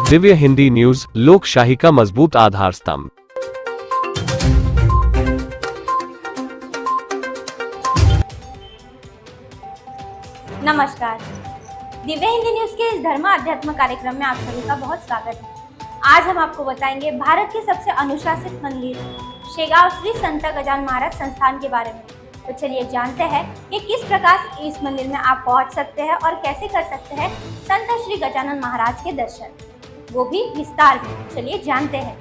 Divya Hindi news, लोकशाही का मजबूत आधार स्तंभ। नमस्कार, दिव्य हिंदी न्यूज के इस धर्म अध्यात्म कार्यक्रम में आप सभी का बहुत स्वागत है। आज हम आपको बताएंगे भारत के सबसे अनुशासित मंदिर शेगांव श्री संत गजानन महाराज संस्थान के बारे में। तो चलिए जानते हैं कि किस प्रकार इस मंदिर में आप पहुंच सकते हैं और कैसे कर सकते हैं संत श्री गजानन महाराज के दर्शन, वो भी विस्तार में। चलिए जानते हैं।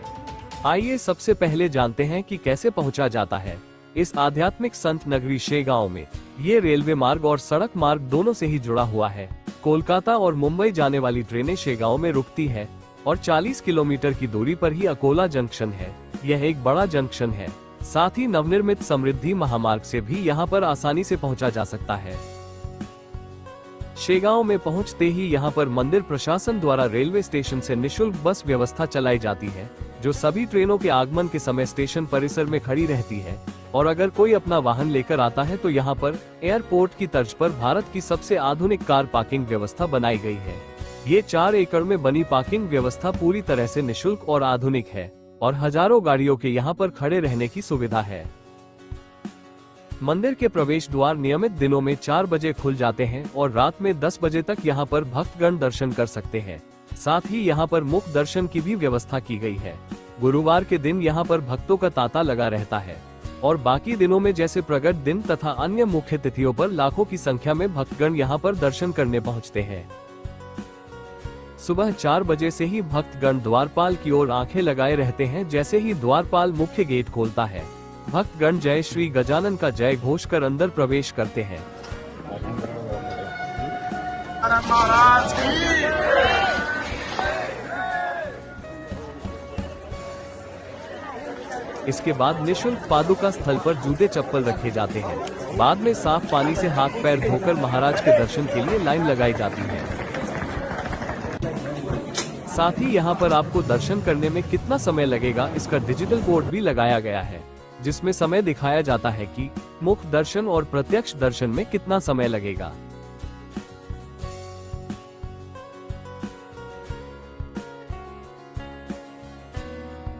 आइए सबसे पहले जानते हैं कि कैसे पहुंचा जाता है इस आध्यात्मिक संत नगरी शेगांव में। ये रेलवे मार्ग और सड़क मार्ग दोनों से ही जुड़ा हुआ है। कोलकाता और मुंबई जाने वाली ट्रेनें शेगांव में रुकती है और 40 किलोमीटर की दूरी पर ही अकोला जंक्शन है। यह एक बड़ा जंक्शन है। साथ ही नवनिर्मित समृद्धि महामार्ग से भी यहाँ पर आसानी से पहुँचा जा सकता है। शेगांव में पहुँचते ही यहाँ पर मंदिर प्रशासन द्वारा रेलवे स्टेशन से निशुल्क बस व्यवस्था चलाई जाती है, जो सभी ट्रेनों के आगमन के समय स्टेशन परिसर में खड़ी रहती है। और अगर कोई अपना वाहन लेकर आता है तो यहाँ पर एयरपोर्ट की तर्ज पर भारत की सबसे आधुनिक कार पार्किंग व्यवस्था बनाई गई है। ये 4 एकड़ में बनी पार्किंग व्यवस्था पूरी तरह से निशुल्क और आधुनिक है और हजारों गाड़ियों के यहाँ पर खड़े रहने की सुविधा है। मंदिर के प्रवेश द्वार नियमित दिनों में 4 बजे खुल जाते हैं और रात में 10 बजे तक यहाँ पर भक्तगण दर्शन कर सकते हैं। साथ ही यहाँ पर मुफ्त दर्शन की भी व्यवस्था की गई है। गुरुवार के दिन यहाँ पर भक्तों का तांता लगा रहता है और बाकी दिनों में जैसे प्रगट दिन तथा अन्य मुख्य तिथियों पर लाखों की संख्या में भक्तगण यहाँ पर दर्शन करने पहुँचते हैं। सुबह 4 बजे से ही भक्तगण द्वारपाल की ओर आंखें लगाए रहते हैं। जैसे ही द्वारपाल मुख्य गेट खोलता है, भक्तगण जय श्री गजानन का जय घोष कर अंदर प्रवेश करते हैं। इसके बाद निशुल्क पादुका स्थल पर जूते चप्पल रखे जाते हैं। बाद में साफ पानी से हाथ पैर धोकर महाराज के दर्शन के लिए लाइन लगाई जाती है। साथ ही यहाँ पर आपको दर्शन करने में कितना समय लगेगा, इसका डिजिटल बोर्ड भी लगाया गया है, जिसमें समय दिखाया जाता है कि मुख्य दर्शन और प्रत्यक्ष दर्शन में कितना समय लगेगा।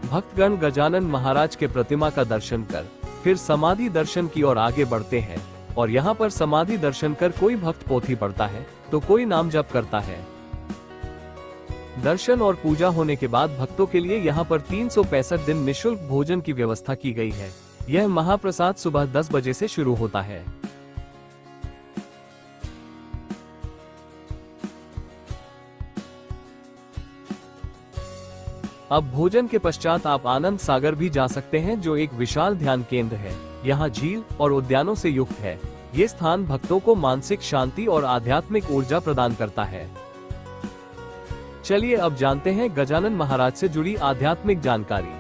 भक्तगण गजानन महाराज के प्रतिमा का दर्शन कर फिर समाधि दर्शन की ओर आगे बढ़ते हैं और यहाँ पर समाधि दर्शन कर कोई भक्त पोथी पढ़ता है तो कोई नाम जप करता है। दर्शन और पूजा होने के बाद भक्तों के लिए यहाँ पर 365 दिन निशुल्क भोजन की व्यवस्था की गई है। यह महाप्रसाद सुबह 10 बजे से शुरू होता है। अब भोजन के पश्चात आप आनंद सागर भी जा सकते हैं, जो एक विशाल ध्यान केंद्र है। यहाँ झील और उद्यानों से युक्त है। ये स्थान भक्तों को मानसिक शांति और आध्यात्मिक ऊर्जा प्रदान करता है। चलिए अब जानते हैं गजानन महाराज से जुड़ी आध्यात्मिक जानकारी।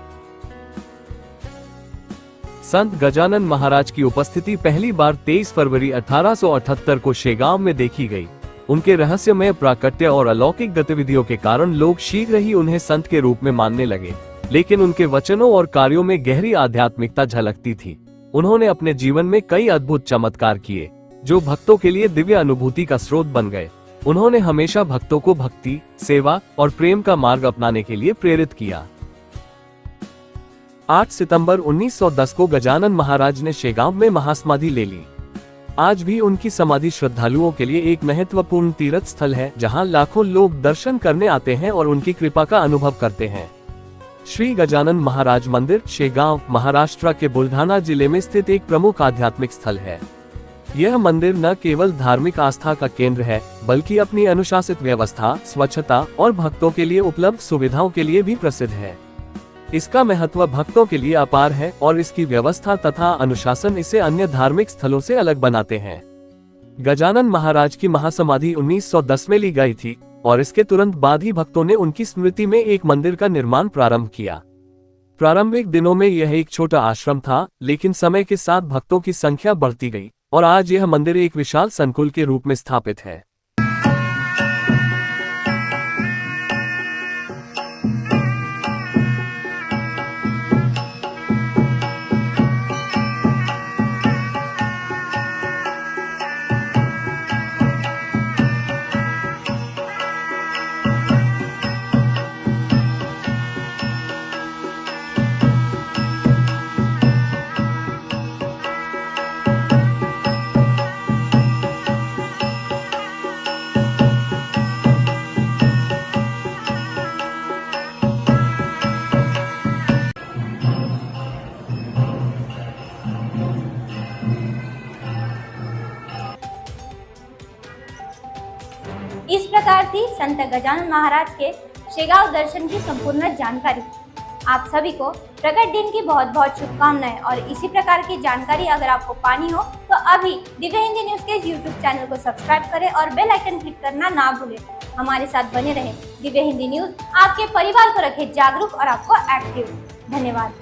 संत गजानन महाराज की उपस्थिति पहली बार 23 फरवरी 1878 को शेगांव में देखी गई। उनके रहस्यमय प्राकट्य और अलौकिक गतिविधियों के कारण लोग शीघ्र ही उन्हें संत के रूप में मानने लगे, लेकिन उनके वचनों और कार्यों में गहरी आध्यात्मिकता झलकती थी। उन्होंने अपने जीवन में कई अद्भुत चमत्कार किए, जो भक्तों के लिए दिव्य अनुभूति का स्रोत बन गए। उन्होंने हमेशा भक्तों को भक्ति, सेवा और प्रेम का मार्ग अपनाने के लिए प्रेरित किया। 8 सितंबर 1910 को गजानन महाराज ने शेगांव में महासमाधि ले ली। आज भी उनकी समाधि श्रद्धालुओं के लिए एक महत्वपूर्ण तीर्थ स्थल है, जहां लाखों लोग दर्शन करने आते हैं और उनकी कृपा का अनुभव करते हैं। श्री गजानन महाराज मंदिर शेगांव, महाराष्ट्र के बुलढाना जिले में स्थित एक प्रमुख आध्यात्मिक स्थल है। यह मंदिर न केवल धार्मिक आस्था का केंद्र है, बल्कि अपनी अनुशासित व्यवस्था, स्वच्छता और भक्तों के लिए उपलब्ध सुविधाओं के लिए भी प्रसिद्ध है। इसका महत्व भक्तों के लिए अपार है और इसकी व्यवस्था तथा अनुशासन इसे अन्य धार्मिक स्थलों से अलग बनाते हैं। गजानन महाराज की महासमाधि 1910 में ली गई थी और इसके तुरंत बाद ही भक्तों ने उनकी स्मृति में एक मंदिर का निर्माण प्रारंभ किया। प्रारंभिक दिनों में यह एक छोटा आश्रम था, लेकिन समय के साथ भक्तों की संख्या बढ़ती गई और आज यह मंदिर एक विशाल संकुल के रूप में स्थापित है। इस प्रकार थी संत गजानन महाराज के शेगांव दर्शन की संपूर्ण जानकारी। आप सभी को प्रकट दिन की बहुत बहुत शुभकामनाएं। और इसी प्रकार की जानकारी अगर आपको पानी हो तो अभी दिव्य हिंदी न्यूज के यूट्यूब चैनल को सब्सक्राइब करें और बेल आइकन क्लिक करना ना भूलें। हमारे साथ बने रहें। दिव्य हिंदी न्यूज आपके परिवार को रखे जागरूक और आपको एक्टिव। धन्यवाद।